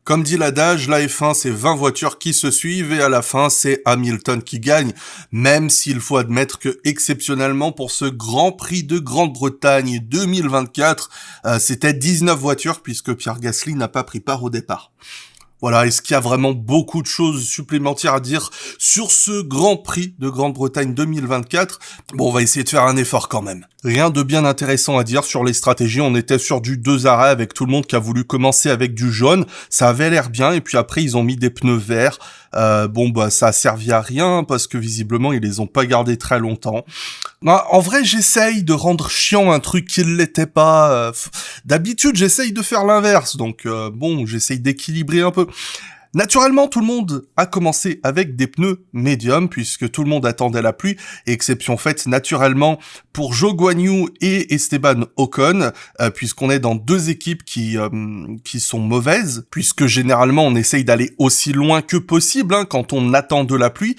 Comme dit l'adage, la F1 c'est 20 voitures qui se suivent et à la fin c'est Hamilton qui gagne, même s'il faut admettre que exceptionnellement pour ce Grand Prix de Grande-Bretagne 2024, c'était 19 voitures puisque Pierre Gasly n'a pas pris part au départ. Voilà, est-ce qu'il y a vraiment beaucoup de choses supplémentaires à dire sur ce Grand Prix de Grande-Bretagne 2024 ? Bon, on va essayer de faire un effort quand même. Rien de bien intéressant à dire sur les stratégies, on était sur du 2 arrêts avec tout le monde qui a voulu commencer avec du jaune, ça avait l'air bien, et puis après ils ont mis des pneus verts, ça a servi à rien, parce que visiblement ils les ont pas gardés très longtemps. En vrai, j'essaye de rendre chiant un truc qui ne l'était pas. D'habitude, j'essaye de faire l'inverse, donc j'essaye d'équilibrer un peu. Naturellement, tout le monde a commencé avec des pneus médiums, puisque tout le monde attendait la pluie, exception faite naturellement pour Zhou Guanyu et Esteban Ocon, puisqu'on est dans deux équipes qui sont mauvaises, puisque généralement on essaye d'aller aussi loin que possible quand on attend de la pluie.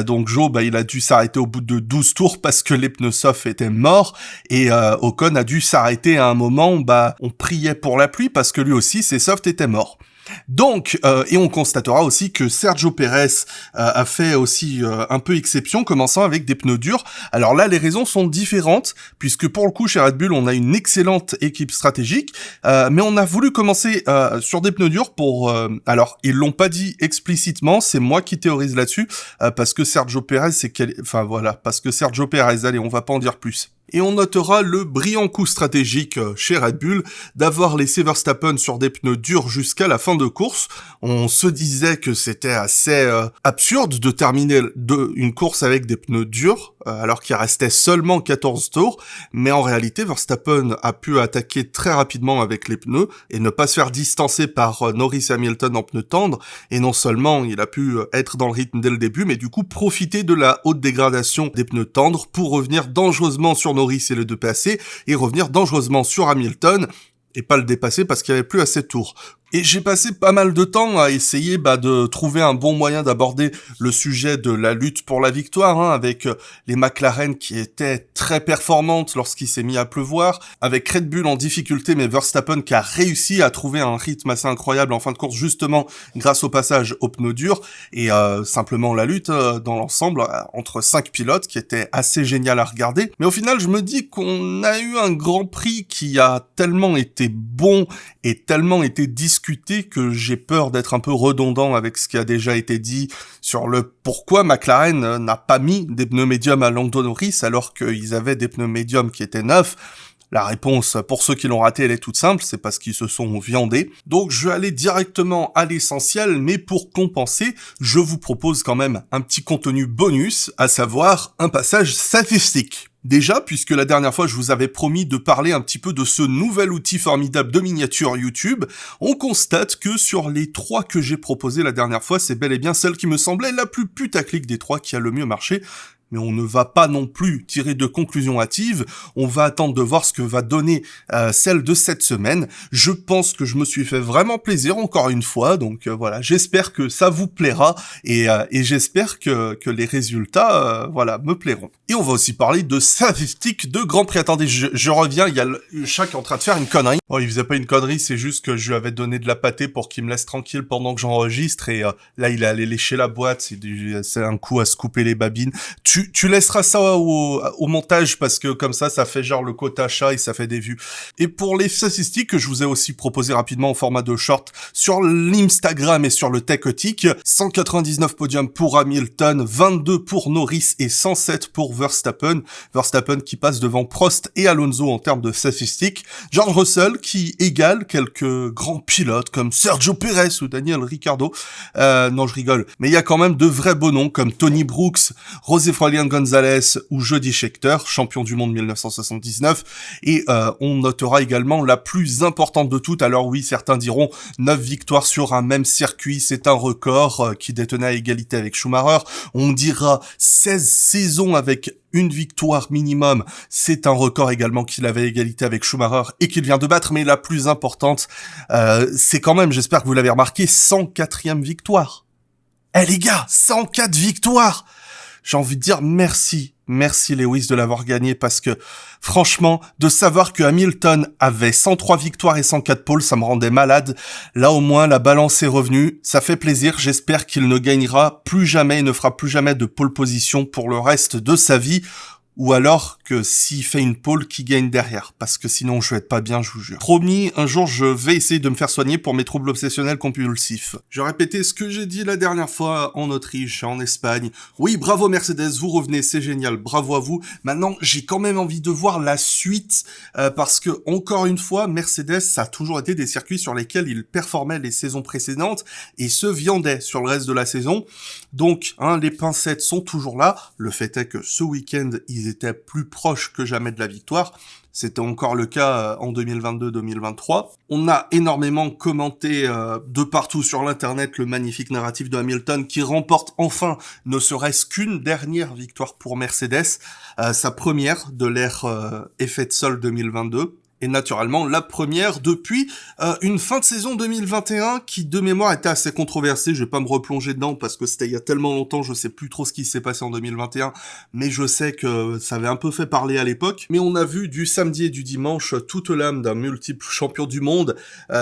Donc Zhou, il a dû s'arrêter au bout de 12 tours parce que les pneus softs étaient morts, et Ocon a dû s'arrêter à un moment, on priait pour la pluie parce que lui aussi ses softs étaient morts. Donc, et on constatera aussi que Sergio Pérez a fait aussi un peu exception, commençant avec des pneus durs. Alors là, les raisons sont différentes, puisque pour le coup, chez Red Bull, on a une excellente équipe stratégique, mais on a voulu commencer sur des pneus durs pour... alors, ils l'ont pas dit explicitement, c'est moi qui théorise là-dessus, parce que Sergio Pérez, parce que Sergio Pérez, allez, on va pas en dire plus. Et on notera le brillant coup stratégique chez Red Bull d'avoir laissé Verstappen sur des pneus durs jusqu'à la fin de course. On se disait que c'était assez absurde de terminer une course avec des pneus durs, alors qu'il restait seulement 14 tours, mais en réalité Verstappen a pu attaquer très rapidement avec les pneus et ne pas se faire distancer par Norris et Hamilton en pneus tendres, et non seulement il a pu être dans le rythme dès le début, mais du coup profiter de la haute dégradation des pneus tendres pour revenir dangereusement sur Norris et le deux passés, et revenir dangereusement sur Hamilton, et pas le dépasser parce qu'il n'y avait plus assez de tours. Et j'ai passé pas mal de temps à essayer de trouver un bon moyen d'aborder le sujet de la lutte pour la victoire, avec les McLaren qui étaient très performantes lorsqu'il s'est mis à pleuvoir, avec Red Bull en difficulté, mais Verstappen qui a réussi à trouver un rythme assez incroyable en fin de course, justement grâce au passage aux pneus durs, et simplement la lutte dans l'ensemble entre 5 pilotes qui était assez génial à regarder. Mais au final, je me dis qu'on a eu un Grand Prix qui a tellement été bon et tellement été discuté que j'ai peur d'être un peu redondant avec ce qui a déjà été dit sur le pourquoi McLaren n'a pas mis des pneus médiums à Lando Norris alors qu'ils avaient des pneus médiums qui étaient neufs. La réponse, pour ceux qui l'ont raté, elle est toute simple, c'est parce qu'ils se sont viandés. Donc je vais aller directement à l'essentiel, mais pour compenser, je vous propose quand même un petit contenu bonus, à savoir un passage statistique. Déjà, puisque la dernière fois je vous avais promis de parler un petit peu de ce nouvel outil formidable de miniature YouTube, on constate que sur les 3 que j'ai proposés la dernière fois, c'est bel et bien celle qui me semblait la plus putaclic des 3 qui a le mieux marché. Mais on ne va pas non plus tirer de conclusions hâtives, on va attendre de voir ce que va donner celle de cette semaine. Je pense que je me suis fait vraiment plaisir encore une fois, donc voilà, j'espère que ça vous plaira, et j'espère que les résultats me plairont. Et on va aussi parler de statistiques de Grand Prix. Attendez, je reviens, il y a le chat qui est en train de faire une connerie. Oh, il faisait pas une connerie, c'est juste que je lui avais donné de la pâtée pour qu'il me laisse tranquille pendant que j'enregistre, et là il est allé lécher la boîte, c'est un coup à se couper les babines. Tu laisseras ça au montage parce que comme ça fait genre le quota chat et ça fait des vues. Et pour les statistiques que je vous ai aussi proposé rapidement en format de short sur l'Instagram et sur le Techotic, 199 podiums pour Hamilton, 22 pour Norris et 107 pour Verstappen. Verstappen qui passe devant Prost et Alonso en termes de statistiques. George Russell qui égale quelques grands pilotes comme Sergio Pérez ou Daniel Ricciardo. Non, je rigole. Mais il y a quand même de vrais beaux noms comme Tony Brooks, José Julián González ou Jody Scheckter, champion du monde 1979, et on notera également la plus importante de toutes. Alors oui, certains diront 9 victoires sur un même circuit, c'est un record qui détenait à égalité avec Schumacher. On dira 16 saisons avec une victoire minimum, c'est un record également qu'il avait égalité avec Schumacher et qu'il vient de battre, mais la plus importante, c'est quand même, j'espère que vous l'avez remarqué, 104e victoire. Eh les gars, 104 victoires! J'ai envie de dire merci Merci Lewis de l'avoir gagné parce que franchement, de savoir que Hamilton avait 103 victoires et 104 poles, ça me rendait malade. Là au moins, la balance est revenue. Ça fait plaisir. J'espère qu'il ne gagnera plus jamais et ne fera plus jamais de pole position pour le reste de sa vie. Ou alors que s'il fait une pole, qui gagne derrière. Parce que sinon, je vais être pas bien, je vous jure. Promis, un jour, je vais essayer de me faire soigner pour mes troubles obsessionnels compulsifs. Je répétais ce que j'ai dit la dernière fois en Autriche, en Espagne. Oui, bravo Mercedes, vous revenez, c'est génial, bravo à vous. Maintenant, j'ai quand même envie de voir la suite, parce que, encore une fois, Mercedes, ça a toujours été des circuits sur lesquels ils performaient les saisons précédentes et se viandaient sur le reste de la saison. Donc, les pincettes sont toujours là. Le fait est que ce week-end, ils étaient plus proches que jamais de la victoire. C'était encore le cas en 2022-2023. On a énormément commenté de partout sur l'internet le magnifique narratif de Hamilton qui remporte enfin ne serait-ce qu'une dernière victoire pour Mercedes, sa première de l'ère effet de sol 2022. Et naturellement, la première depuis une fin de saison 2021 qui, de mémoire, était assez controversée. Je vais pas me replonger dedans parce que c'était il y a tellement longtemps, je sais plus trop ce qui s'est passé en 2021, mais je sais que ça avait un peu fait parler à l'époque. Mais on a vu du samedi et du dimanche toute l'âme d'un multiple champion du monde,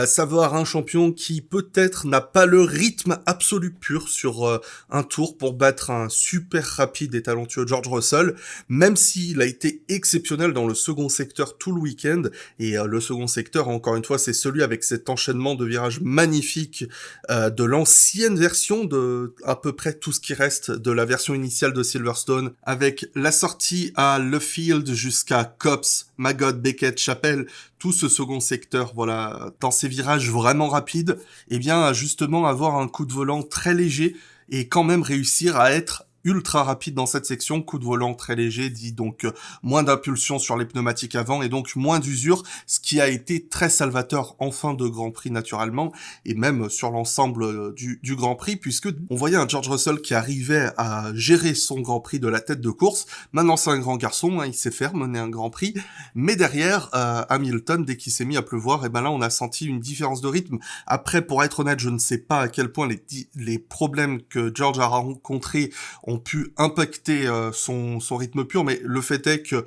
savoir un champion qui peut-être n'a pas le rythme absolu pur sur un tour pour battre un super rapide et talentueux George Russell, même s'il a été exceptionnel dans le second secteur tout le week-end. Et le second secteur, encore une fois, c'est celui avec cet enchaînement de virages magnifiques de l'ancienne version de à peu près tout ce qui reste de la version initiale de Silverstone, avec la sortie à Luffield jusqu'à Copse, Magog, Beckett, Chapel, tout ce second secteur, voilà, dans ces virages vraiment rapides, eh bien, justement, avoir un coup de volant très léger et quand même réussir à être ultra rapide dans cette section, coup de volant très léger, dit donc moins d'impulsion sur les pneumatiques avant et donc moins d'usure, ce qui a été très salvateur en fin de Grand Prix naturellement, et même sur l'ensemble du Grand Prix, puisque on voyait un George Russell qui arrivait à gérer son Grand Prix de la tête de course. Maintenant c'est un grand garçon, il sait faire mener un Grand Prix, mais derrière Hamilton, dès qu'il s'est mis à pleuvoir, et ben là on a senti une différence de rythme. Après, pour être honnête, je ne sais pas à quel point les problèmes que George a rencontrés ont pu impacter son rythme pur, mais le fait est que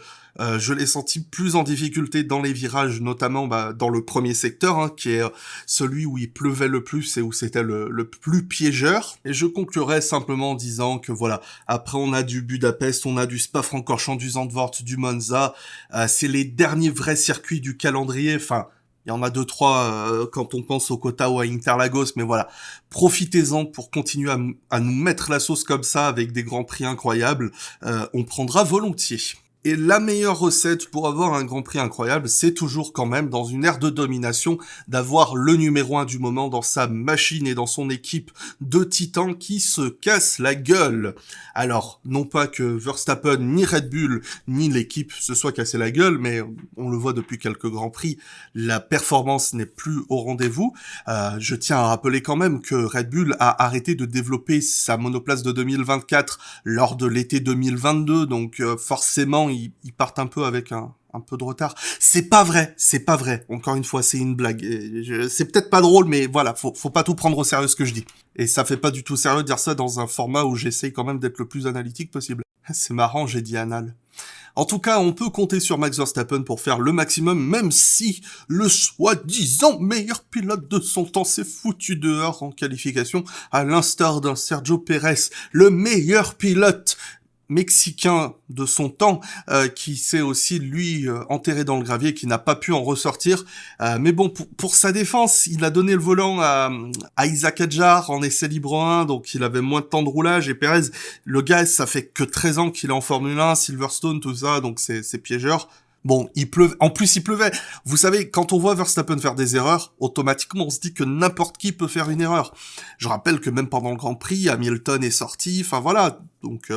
je l'ai senti plus en difficulté dans les virages, notamment dans le premier secteur, qui est celui où il pleuvait le plus et où c'était le plus piégeur. Et je conclurai simplement en disant que voilà, après on a du Budapest, on a du Spa-Francorchamps, du Zandvoort, du Monza, c'est les derniers vrais circuits du calendrier, enfin... Il y en a 2-3 quand on pense au Kota ou à Interlagos, mais voilà. Profitez-en pour continuer à nous mettre la sauce comme ça avec des grands prix incroyables. On prendra volontiers. Et la meilleure recette pour avoir un Grand Prix incroyable, c'est toujours quand même, dans une ère de domination, d'avoir le numéro 1 du moment dans sa machine et dans son équipe de titans qui se cassent la gueule. Alors, non pas que Verstappen, ni Red Bull, ni l'équipe se soient cassés la gueule, mais on le voit depuis quelques Grands Prix, la performance n'est plus au rendez-vous. Je tiens à rappeler quand même que Red Bull a arrêté de développer sa monoplace de 2024 lors de l'été 2022, donc forcément, ils partent un peu avec un peu de retard. C'est pas vrai. Encore une fois, c'est une blague. C'est peut-être pas drôle, mais voilà, faut pas tout prendre au sérieux ce que je dis. Et ça fait pas du tout sérieux de dire ça dans un format où j'essaye quand même d'être le plus analytique possible. C'est marrant, j'ai dit anal. En tout cas, on peut compter sur Max Verstappen pour faire le maximum, même si le soi-disant meilleur pilote de son temps s'est foutu dehors en qualification, à l'instar d'un Sergio Pérez, le meilleur pilote mexicain de son temps, qui s'est aussi lui enterré dans le gravier, qui n'a pas pu en ressortir, mais bon, pour sa défense, il a donné le volant à Isaac Hadjar en essai libre 1, donc il avait moins de temps de roulage, et Perez, le gars, ça fait que 13 ans qu'il est en Formule 1, Silverstone, tout ça, donc c'est piégeur. Bon, en plus il pleuvait. Vous savez, quand on voit Verstappen faire des erreurs, automatiquement on se dit que n'importe qui peut faire une erreur. Je rappelle que même pendant le Grand Prix, Hamilton est sorti, enfin voilà, donc...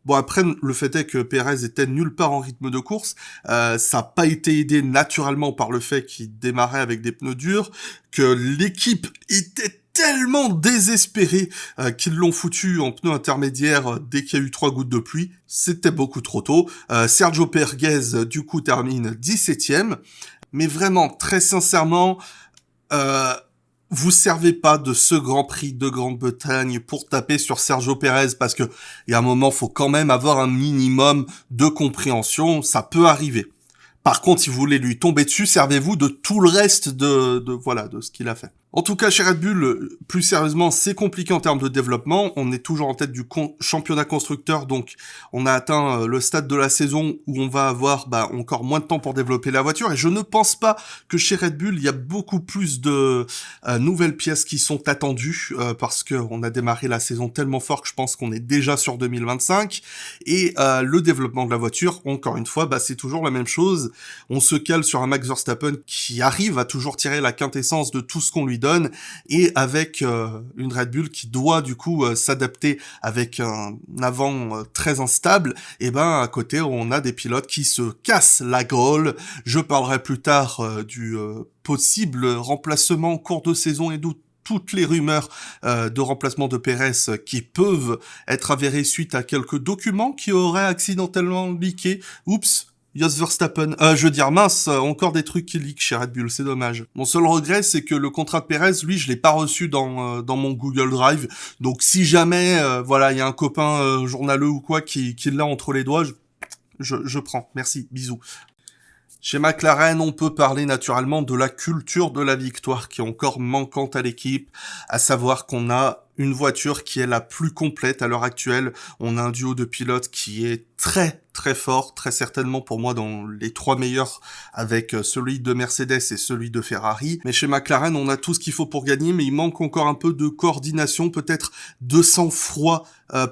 Bon, après, le fait est que Pérez était nulle part en rythme de course. Ça n'a pas été aidé naturellement par le fait qu'il démarrait avec des pneus durs, que l'équipe était tellement désespérée qu'ils l'ont foutu en pneus intermédiaires dès qu'il y a eu 3 gouttes de pluie. C'était beaucoup trop tôt. Sergio Pérez, du coup, termine 17e. Mais vraiment, très sincèrement... vous servez pas de ce Grand Prix de Grande-Bretagne pour taper sur Sergio Pérez parce que il y a un moment, faut quand même avoir un minimum de compréhension, ça peut arriver. Par contre, si vous voulez lui tomber dessus, servez-vous de tout le reste de ce qu'il a fait. En tout cas, chez Red Bull, plus sérieusement, c'est compliqué en termes de développement. On est toujours en tête du championnat constructeur, donc on a atteint le stade de la saison où on va avoir encore moins de temps pour développer la voiture. Et je ne pense pas que chez Red Bull, il y a beaucoup plus de nouvelles pièces qui sont attendues, parce que on a démarré la saison tellement fort que je pense qu'on est déjà sur 2025. Et le développement de la voiture, encore une fois, c'est toujours la même chose. On se cale sur un Max Verstappen qui arrive à toujours tirer la quintessence de tout ce qu'on lui donne, et avec une Red Bull qui doit du coup s'adapter avec un avant très instable, et à côté on a des pilotes qui se cassent la gueule. Je parlerai plus tard du possible remplacement en cours de saison et toutes les rumeurs de remplacement de Pérez qui peuvent être avérées suite à quelques documents qui auraient accidentellement leaké. Oups, Jos Verstappen. Encore des trucs qui leak chez Red Bull, c'est dommage. Mon seul regret, c'est que le contrat de Pérez, lui, je l'ai pas reçu dans mon Google Drive. Donc si jamais, il y a un copain journaleux ou quoi qui l'a entre les doigts, je prends. Merci, bisous. Chez McLaren, on peut parler naturellement de la culture de la victoire qui est encore manquante à l'équipe, à savoir qu'on a une voiture qui est la plus complète à l'heure actuelle. On a un duo de pilotes qui est très très fort, très certainement pour moi dans les 3 meilleurs, avec celui de Mercedes et celui de Ferrari. Mais chez McLaren, on a tout ce qu'il faut pour gagner, mais il manque encore un peu de coordination, peut-être de sang-froid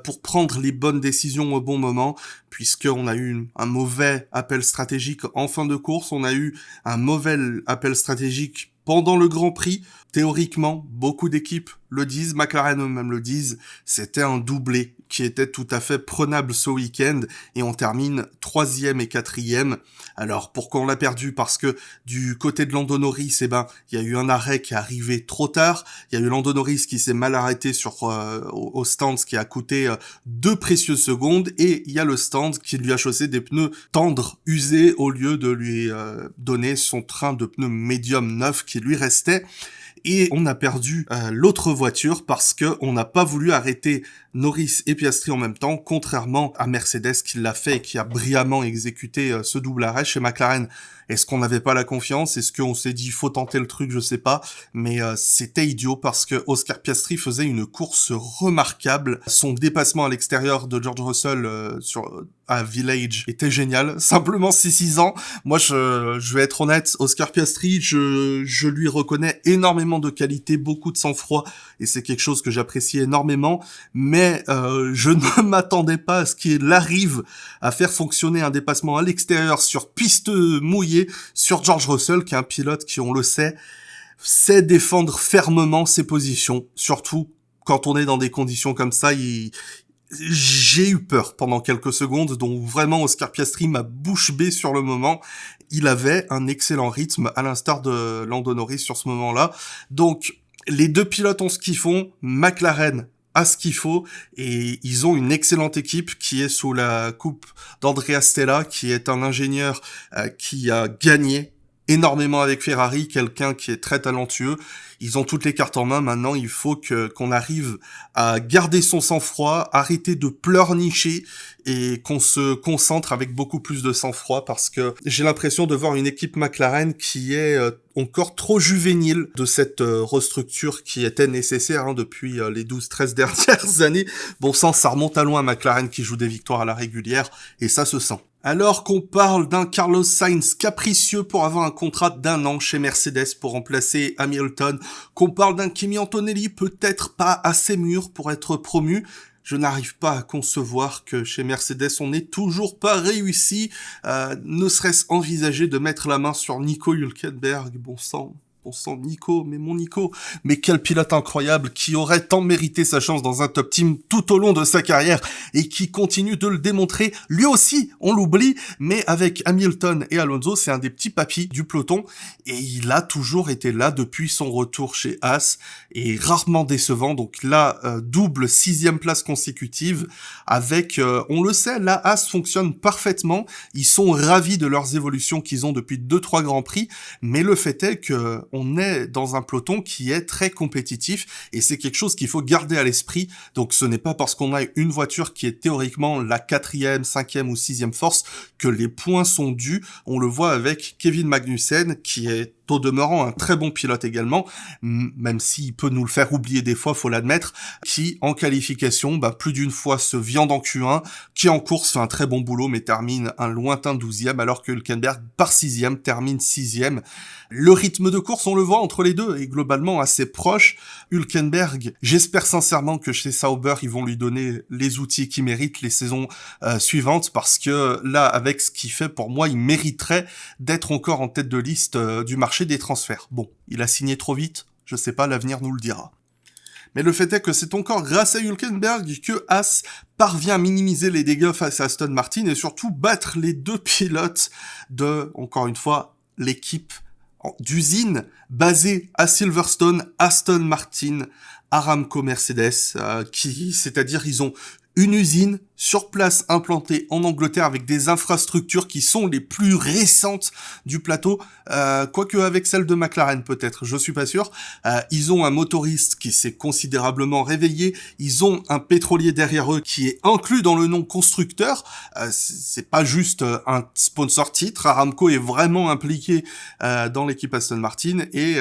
pour prendre les bonnes décisions au bon moment, puisqu'on a eu un mauvais appel stratégique en fin de course, on a eu un mauvais appel stratégique pendant le Grand Prix. Théoriquement, beaucoup d'équipes le disent, McLaren eux-mêmes le disent, c'était un doublé qui était tout à fait prenable ce week-end, et on termine 3e et 4e. Alors pourquoi on l'a perdu? Parce que du côté de Lando Norris, il y a eu un arrêt qui est arrivé trop tard, il y a eu Lando Norris qui s'est mal arrêté au stand, ce qui a coûté 2 précieuses secondes, et il y a le stand qui lui a chaussé des pneus tendres usés au lieu de lui donner son train de pneus médium neuf qui lui restait. Et on a perdu l'autre voiture parce que on n'a pas voulu arrêter Norris et Piastri en même temps, contrairement à Mercedes qui l'a fait et qui a brillamment exécuté ce double arrêt. Chez McLaren, est-ce qu'on n'avait pas la confiance? Est-ce qu'on s'est dit faut tenter le truc? Je sais pas, mais c'était idiot parce que Oscar Piastri faisait une course remarquable. Son dépassement à l'extérieur de George Russell à Village était génial. Simplement 6 ans. Moi, je vais être honnête, Oscar Piastri, je lui reconnais énormément de qualité, beaucoup de sang-froid, et c'est quelque chose que j'apprécie énormément, mais je ne m'attendais pas à ce qu'il arrive à faire fonctionner un dépassement à l'extérieur sur piste mouillée sur George Russell, qui est un pilote qui, on le sait défendre fermement ses positions, surtout quand on est dans des conditions comme ça. J'ai eu peur pendant quelques secondes, donc vraiment Oscar Piastri m'a bouche bée sur le moment. Il avait un excellent rythme, à l'instar de Lando Norris sur ce moment-là. Donc les deux pilotes ont ce qu'ils font, McLaren a ce qu'il faut, et ils ont une excellente équipe qui est sous la coupe d'Andrea Stella, qui est un ingénieur qui a gagné énormément avec Ferrari, quelqu'un qui est très talentueux. Ils ont toutes les cartes en main. Maintenant, il faut qu'on arrive à garder son sang-froid, arrêter de pleurnicher et qu'on se concentre avec beaucoup plus de sang-froid, parce que j'ai l'impression de voir une équipe McLaren qui est encore trop juvénile de cette restructure qui était nécessaire depuis les 12-13 dernières années. Bon sang, ça remonte à loin, McLaren qui joue des victoires à la régulière, et ça se sent. Alors qu'on parle d'un Carlos Sainz capricieux pour avoir un contrat d'1 an chez Mercedes pour remplacer Hamilton, qu'on parle d'un Kimi Antonelli peut-être pas assez mûr pour être promu, je n'arrive pas à concevoir que chez Mercedes on n'ait toujours pas réussi, ne serait-ce envisager de mettre la main sur Nico Hülkenberg, bon sang Nico, mais mon Nico, mais quel pilote incroyable qui aurait tant mérité sa chance dans un top team tout au long de sa carrière et qui continue de le démontrer. Lui aussi, on l'oublie, mais avec Hamilton et Alonso, c'est un des petits papis du peloton et il a toujours été là depuis son retour chez Haas et rarement décevant. Donc là, double 6e place consécutive avec, on le sait, la Haas fonctionne parfaitement. Ils sont ravis de leurs évolutions qu'ils ont depuis 2-3 Grands Prix, mais le fait est que on est dans un peloton qui est très compétitif et c'est quelque chose qu'il faut garder à l'esprit. Donc ce n'est pas parce qu'on a une voiture qui est théoriquement la 4e, 5e ou 6e force que les points sont dus. On le voit avec Kevin Magnussen qui est au demeurant un très bon pilote également, même s'il peut nous le faire oublier des fois, faut l'admettre, qui en qualification, plus d'une fois se viande en Q1, qui en course fait un très bon boulot mais termine un lointain 12e, alors que Hülkenberg par 6e termine 6e. Le rythme de course, on le voit entre les deux, est globalement assez proche. Hülkenberg, j'espère sincèrement que chez Sauber, ils vont lui donner les outils qu'il mérite les saisons suivantes, parce que là, avec ce qu'il fait, pour moi, il mériterait d'être encore en tête de liste du marché des transferts. Bon, il a signé trop vite, je sais pas, l'avenir nous le dira. Mais le fait est que c'est encore grâce à Hülkenberg que Haas parvient à minimiser les dégâts face à Aston Martin et surtout battre les deux pilotes de, encore une fois, l'équipe d'usine basée à Silverstone, Aston Martin, Aramco Mercedes, c'est-à-dire ils ont une usine sur place implantée en Angleterre avec des infrastructures qui sont les plus récentes du plateau, quoique avec celle de McLaren peut-être, je suis pas sûr. Ils ont un motoriste qui s'est considérablement réveillé, ils ont un pétrolier derrière eux qui est inclus dans le nom constructeur, c'est pas juste un sponsor titre, Aramco est vraiment impliqué dans l'équipe Aston Martin et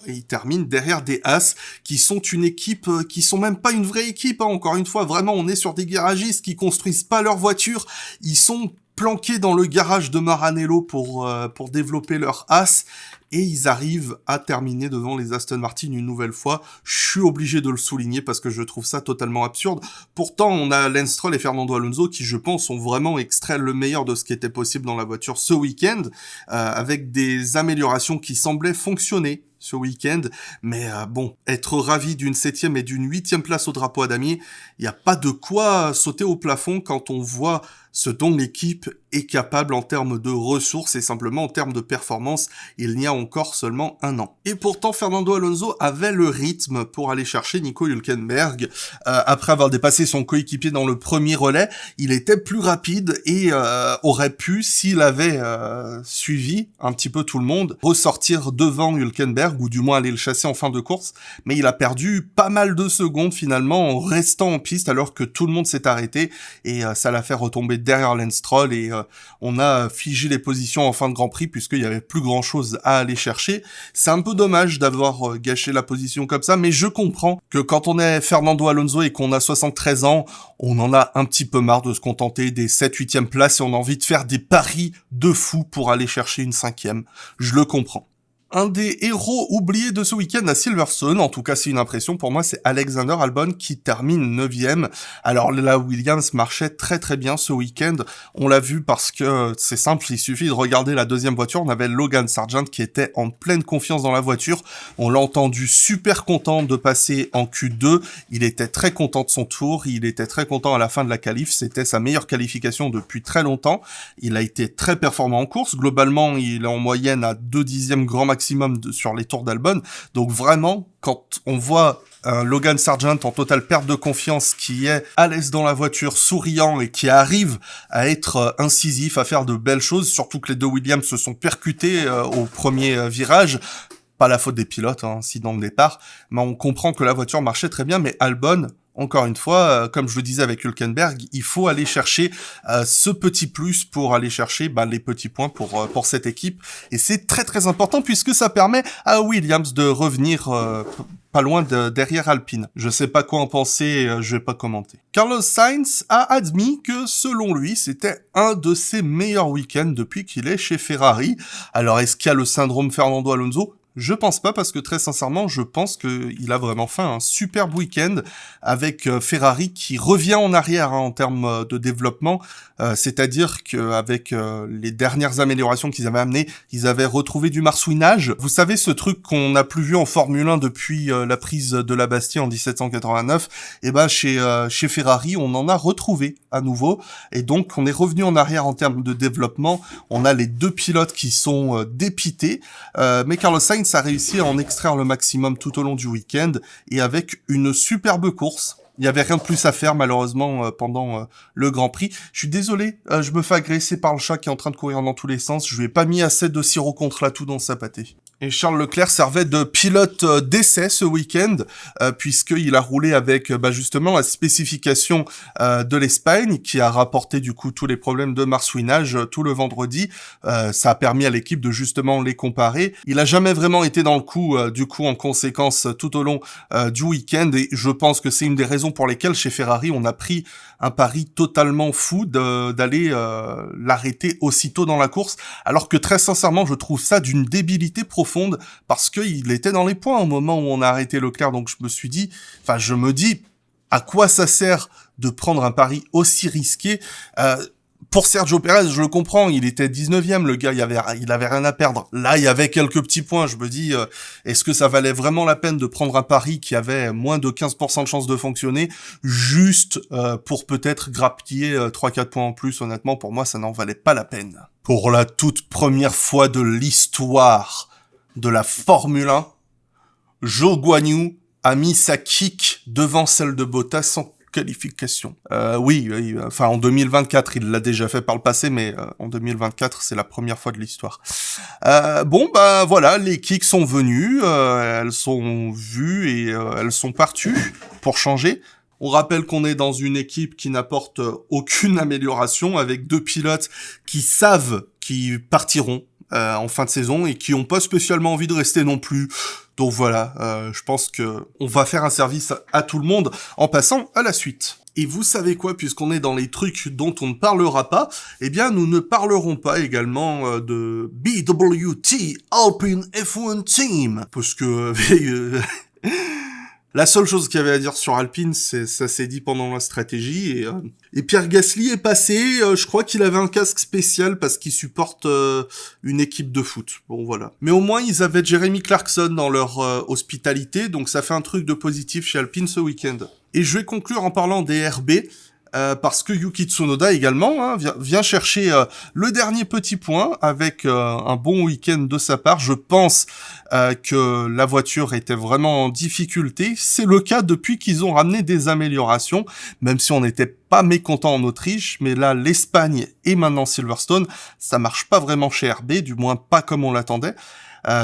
ils terminent derrière des Haas qui sont une équipe qui sont même pas une vraie équipe, encore une fois, vraiment on est sur des garagistes qui construisent pas leur voiture, ils sont planqués dans le garage de Maranello pour développer leur Haas et ils arrivent à terminer devant les Aston Martin une nouvelle fois. Je suis obligé de le souligner parce que je trouve ça totalement absurde. Pourtant, on a Lance Stroll et Fernando Alonso qui, je pense, ont vraiment extrait le meilleur de ce qui était possible dans la voiture ce week-end, avec des améliorations qui semblaient fonctionner ce week-end, mais être ravi d'une 7e et d'une 8e place au drapeau à damier, il n'y a pas de quoi sauter au plafond quand on voit ce dont l'équipe est capable en termes de ressources et simplement en termes de performance il y a encore seulement un an. Et pourtant, Fernando Alonso avait le rythme pour aller chercher Nico Hülkenberg. Après avoir dépassé son coéquipier dans le premier relais, il était plus rapide et aurait pu, s'il avait suivi un petit peu tout le monde, ressortir devant Hülkenberg ou du moins aller le chasser en fin de course. Mais il a perdu pas mal de secondes finalement en restant en piste alors que tout le monde s'est arrêté et ça l'a fait retomber derrière Lance Stroll et on a figé les positions en fin de Grand Prix puisqu'il y avait plus grand chose à aller chercher. C'est un peu dommage d'avoir gâché la position comme ça, mais je comprends que quand on est Fernando Alonso et qu'on a 73 ans, on en a un petit peu marre de se contenter des 7-8e places et on a envie de faire des paris de fou pour aller chercher une 5e. Je le comprends. Un des héros oubliés de ce week-end à Silverstone, en tout cas c'est une impression pour moi, c'est Alexander Albon qui termine 9e. Alors là, Williams marchait très très bien ce week-end, on l'a vu parce que c'est simple, il suffit de regarder la deuxième voiture, on avait Logan Sargent qui était en pleine confiance dans la voiture, on l'a entendu super content de passer en Q2, il était très content de son tour, il était très content à la fin de la qualif, c'était sa meilleure qualification depuis très longtemps, il a été très performant en course, globalement il est en moyenne à 2 dixièmes grand maximum sur les tours d'Albon. Donc vraiment, quand on voit un Logan Sargent en totale perte de confiance qui est à l'aise dans la voiture, souriant et qui arrive à être incisif, à faire de belles choses, surtout que les deux Williams se sont percutés au premier virage, pas la faute des pilotes, incident de départ, mais on comprend que la voiture marchait très bien, mais Albon, encore une fois, comme je le disais avec Hülkenberg, il faut aller chercher ce petit plus pour aller chercher les petits points pour cette équipe. Et c'est très très important puisque ça permet à Williams de revenir pas loin derrière Alpine. Je sais pas quoi en penser, je vais pas commenter. Carlos Sainz a admis que selon lui, c'était un de ses meilleurs week-ends depuis qu'il est chez Ferrari. Alors est-ce qu'il y a le syndrome Fernando Alonso ? Je pense pas parce que très sincèrement, je pense qu'il a vraiment fait un superbe week-end avec Ferrari qui revient en arrière en termes de développement. C'est-à-dire qu'avec les dernières améliorations qu'ils avaient amenées, ils avaient retrouvé du marsouinage. Vous savez, ce truc qu'on n'a plus vu en Formule 1 depuis la prise de la Bastille en 1789, et chez Ferrari, on en a retrouvé à nouveau. Et donc, on est revenu en arrière en termes de développement. On a les deux pilotes qui sont dépités, mais Carlos Sainz a réussi à en extraire le maximum tout au long du week-end et avec une superbe course. Il n'y avait rien de plus à faire malheureusement pendant le Grand Prix. Je suis désolé, je me fais agresser par le chat qui est en train de courir dans tous les sens. Je lui ai pas mis assez de sirop contre la toux dans sa pâtée. Et Charles Leclerc servait de pilote d'essai ce week-end, puisqu'il a roulé avec justement la spécification de l'Espagne, qui a rapporté du coup tous les problèmes de marsouinage tout le vendredi. Ça a permis à l'équipe de justement les comparer. Il a jamais vraiment été dans le coup, du coup en conséquence tout au long du week-end, et je pense que c'est une des raisons pour lesquelles chez Ferrari on a pris un pari totalement fou d'aller l'arrêter aussitôt dans la course, alors que très sincèrement je trouve ça d'une débilité profonde, parce qu'il était dans les points au moment où on a arrêté Leclerc, donc je me dis, à quoi ça sert de prendre un pari aussi risqué pour Sergio Pérez, je le comprends, il était 19e, le gars, il avait rien à perdre. Là, il y avait quelques petits points, je me dis, est-ce que ça valait vraiment la peine de prendre un pari qui avait moins de 15% de chances de fonctionner, juste pour peut-être grappiller 3-4 points en plus? Honnêtement, pour moi, ça n'en valait pas la peine. Pour la toute première fois de l'histoire de la Formule 1, Zhou Guanyu a mis sa kick devant celle de Bottas en qualification. En 2024, il l'a déjà fait par le passé, mais en 2024, c'est la première fois de l'histoire. Voilà, les kicks sont venues, elles sont vues et elles sont parties pour changer. On rappelle qu'on est dans une équipe qui n'apporte aucune amélioration, avec 2 pilotes qui savent qu'ils partiront en fin de saison et qui ont pas spécialement envie de rester non plus. Donc voilà, je pense que on va faire un service à tout le monde en passant à la suite. Et vous savez quoi, puisqu'on est dans les trucs dont on ne parlera pas, eh bien nous ne parlerons pas également de BWT Alpine F1 Team, parce que la seule chose qu'il y avait à dire sur Alpine, ça s'est dit pendant la stratégie, et Pierre Gasly est passé, je crois qu'il avait un casque spécial parce qu'il supporte une équipe de foot. Bon voilà. Mais au moins ils avaient Jeremy Clarkson dans leur hospitalité, donc ça fait un truc de positif chez Alpine ce week-end. Et je vais conclure en parlant des RB, parce que Yuki Tsunoda également vient chercher le dernier petit point avec un bon week-end de sa part. Je pense que la voiture était vraiment en difficulté. C'est le cas depuis qu'ils ont ramené des améliorations, même si on n'était pas mécontent en Autriche, mais là l'Espagne et maintenant Silverstone, ça marche pas vraiment chez RB, du moins pas comme on l'attendait.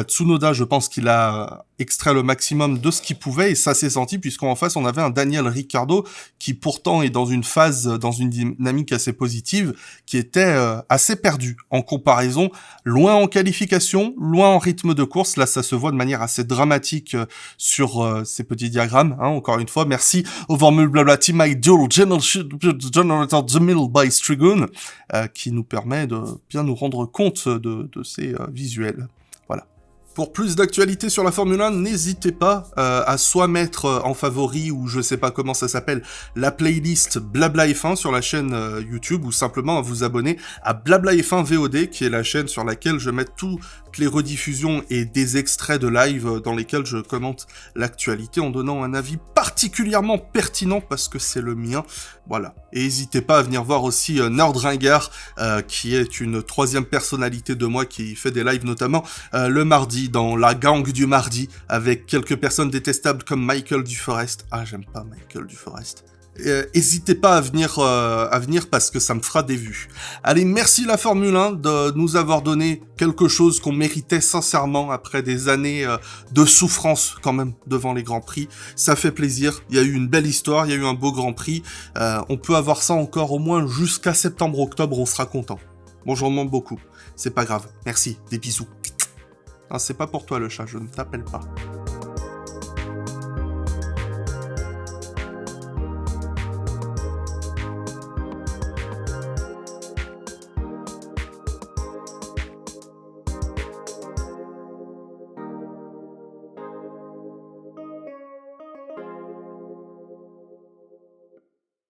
Tsunoda, je pense qu'il a extrait le maximum de ce qu'il pouvait, et ça s'est senti, puisqu'en face on avait un Daniel Ricciardo qui pourtant est dans une phase, dans une dynamique assez positive, qui était assez perdu en comparaison, loin en qualification, loin en rythme de course. Là ça se voit de manière assez dramatique sur ces petits diagrammes, encore une fois, merci au Formule Blabla Team Ideal Generator 2000 by Strigoon, qui nous permet de bien nous rendre compte de ces visuels. Voilà. Pour plus d'actualités sur la Formule 1, n'hésitez pas à soit mettre en favori, ou je sais pas comment ça s'appelle, la playlist Blabla F1 sur la chaîne YouTube, ou simplement à vous abonner à Blabla F1 VOD, qui est la chaîne sur laquelle je mets toutes les rediffusions et des extraits de live dans lesquels je commente l'actualité en donnant un avis particulièrement pertinent parce que c'est le mien. Voilà. Et n'hésitez pas à venir voir aussi Nerdringer, qui est une 3e personnalité de moi qui fait des lives notamment le mardi dans la gang du mardi avec quelques personnes détestables comme Michael Duforest. Ah, j'aime pas Michael Duforest. N'hésitez pas à venir parce que ça me fera des vues. Allez, merci la Formule 1 de nous avoir donné quelque chose qu'on méritait sincèrement après des années de souffrance quand même devant les Grands Prix. Ça fait plaisir, il y a eu une belle histoire, il y a eu un beau Grand Prix. On peut avoir ça encore au moins jusqu'à septembre-octobre, on sera content. Bon, j'en demande beaucoup, c'est pas grave. Merci, des bisous. Ah, c'est pas pour toi le chat, je ne t'appelle pas.